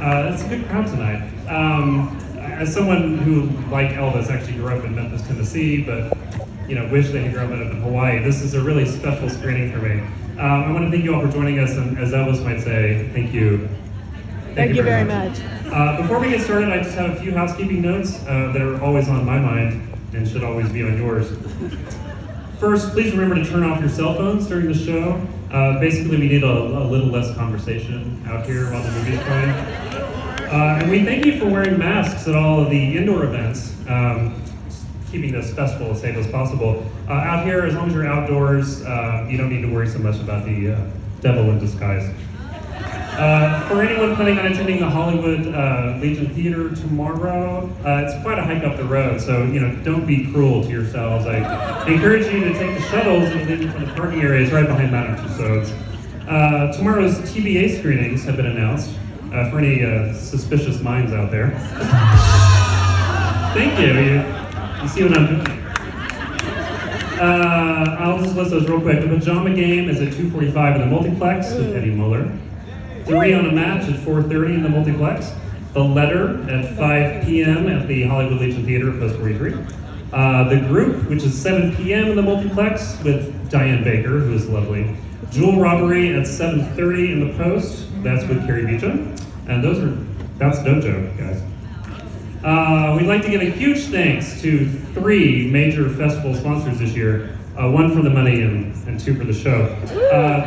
It's a good crowd tonight. As someone who, like Elvis, actually grew up in Memphis, Tennessee, but wish they had grown up in Hawaii, this is a really special screening for me. I want to thank you all for joining us, and as Elvis might say, thank you. Thank you very much. Before we get started, I just have a few housekeeping notes that are always on my mind and should always be on yours. First, please remember to turn off your cell phones during the show. Basically, we need a little less conversation out here while the movie's playing. And we thank you for wearing masks at all of the indoor events, keeping this festival as safe as possible. Out here, as long as you're outdoors, you don't need to worry so much about the devil in disguise. For anyone planning on attending the Hollywood Legion Theater tomorrow, it's quite a hike up the road, so don't be cruel to yourselves. I encourage you to take the shuttles and leave them from the parking areas right behind Madame Tussauds. Tomorrow's TBA screenings have been announced for any suspicious minds out there. Thank you. You see what I'm doing? I'll just list those real quick. The Pajama Game is at 2:45 in the multiplex with Eddie Muller. 3 on a Match at 4:30 in the multiplex. The Letter at 5 p.m. at the Hollywood Legion Theater, Post 43. The Group, which is 7 p.m. in the multiplex with Diane Baker, who is lovely. Jewel Robbery at 7:30 in the Post. That's with Carrie Beecham. And that's no joke, guys. We'd like to give a huge thanks to 3 major festival sponsors this year. 1 for the money and 2 for the show.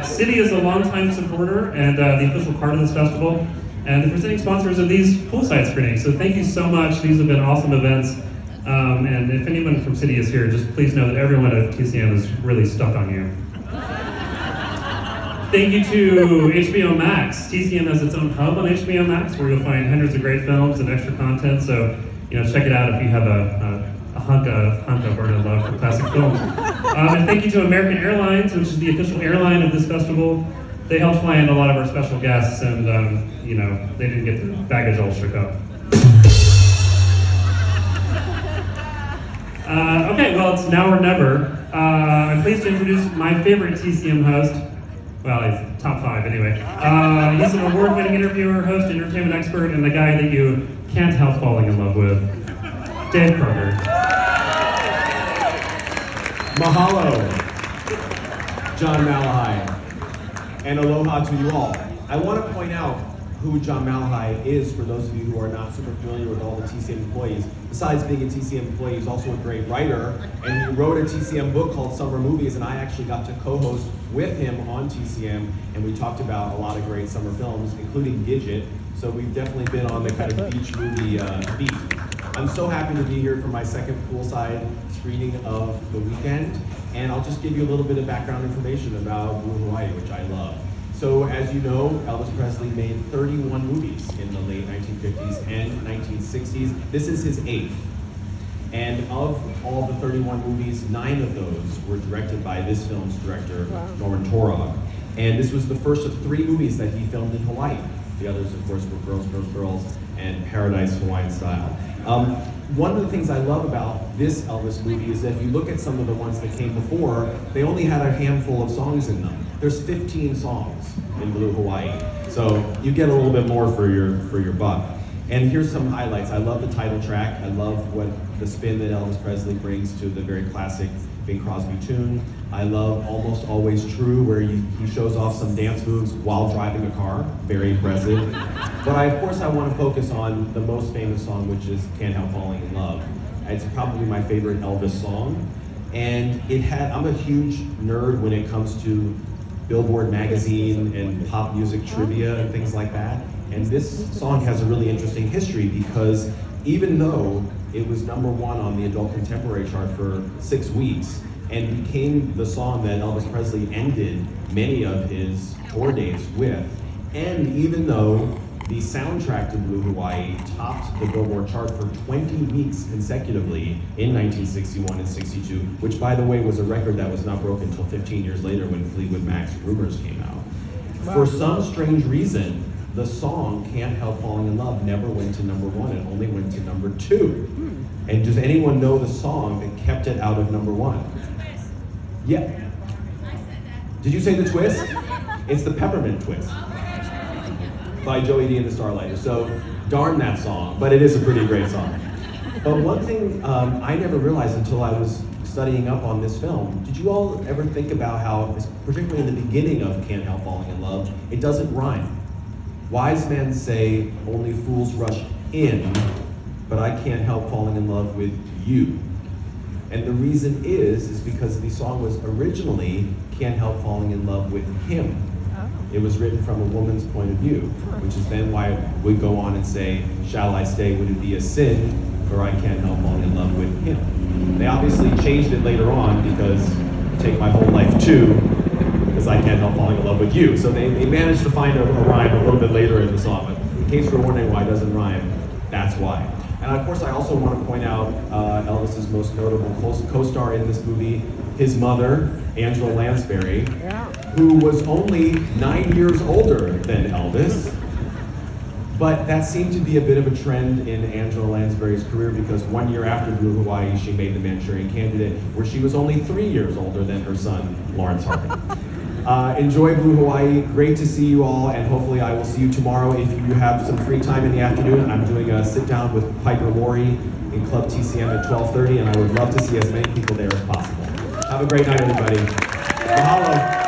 City is a longtime supporter and the official part of this festival, and the presenting sponsors of these poolside screenings. So thank you so much. These have been awesome events. And if anyone from City is here, just please know that everyone at TCM is really stuck on you. Thank you to HBO Max. TCM has its own hub on HBO Max where you'll find hundreds of great films and extra content. So check it out if you have a hunk of burning love for classic films. And thank you to American Airlines, which is the official airline of this festival. They helped fly in a lot of our special guests, and they didn't get their baggage all shook up. Okay, well, it's now or never. I'm pleased to introduce my favorite TCM host. Well, he's top 5 anyway. He's an award-winning interviewer, host, entertainment expert, and the guy that you can't help falling in love with, Dave Karger. Mahalo, John Malahy, and aloha to you all. I want to point out who John Malahy is for those of you who are not super familiar with all the TCM employees. Besides being a TCM employee, he's also a great writer, and he wrote a TCM book called Summer Movies, and I actually got to co-host with him on TCM, and we talked about a lot of great summer films, including Gidget, so we've definitely been on the kind of beach movie beat. I'm so happy to be here for my second poolside screening of the weekend, and I'll just give you a little bit of background information about BLUE HAWAII, which I love. So as you know, Elvis Presley made 31 movies in the late 1950s and 1960s. This is his 8th. And of all the 31 movies, 9 of those were directed by this film's director, Norman Torog. And this was the first of 3 movies that he filmed in Hawaii. The others, of course, were Girls, Girls, Girls and Paradise Hawaiian Style. One of the things I love about this Elvis movie is that if you look at some of the ones that came before, they only had a handful of songs in them. There's 15 songs in BLUE HAWAII, so you get a little bit more for your buck. And here's some highlights. I love the title track. I love what the spin that Elvis Presley brings to the very classic Bing Crosby tune. I love Almost Always True, where he shows off some dance moves while driving a car. Very impressive. But of course I want to focus on the most famous song, which is Can't Help Falling in Love. It's probably my favorite Elvis song. And I'm a huge nerd when it comes to Billboard magazine and pop music trivia and things like that. And this song has a really interesting history because even though it was #1 on the adult contemporary chart for 6 weeks and became the song that Elvis Presley ended many of his tour dates with, and even though the soundtrack to BLUE HAWAII topped the Billboard chart for 20 weeks consecutively in 1961 and 62, which by the way was a record that was not broken until 15 years later when Fleetwood Mac's Rumors came out. Wow. For some strange reason, the song Can't Help Falling in Love never went to #1, it only went to #2. And does anyone know the song that kept it out of #1? Yeah. Did you say the twist? It's the Peppermint Twist. by Joey D and the Starlighters. So darn that song, but it is a pretty great song. But one thing I never realized until I was studying up on this film, did you all ever think about how, particularly in the beginning of Can't Help Falling in Love, it doesn't rhyme. Wise men say only fools rush in, but I can't help falling in love with you. And the reason is because the song was originally Can't Help Falling in Love with him. It was written from a woman's point of view, which is then why we go on and say, shall I stay, would it be a sin, for I can't help falling in love with him. They obviously changed it later on because take my whole life too, because I can't help falling in love with you. So they managed to find a rhyme a little bit later in the song, but in case you're wondering why it doesn't rhyme, that's why. And of course I also want to point out Elvis's most notable co-star in this movie, his mother, Angela Lansbury, who was only 9 years older than Elvis. But that seemed to be a bit of a trend in Angela Lansbury's career because 1 year after Blue Hawaii, she made The Manchurian Candidate, where she was only 3 years older than her son, Lawrence Harvey. Enjoy Blue Hawaii. Great to see you all, and hopefully I will see you tomorrow if you have some free time in the afternoon. I'm doing a sit-down with Piper Laurie in Club TCM at 12:30, and I would love to see as many people there as possible. Have a great night, everybody. Mahalo.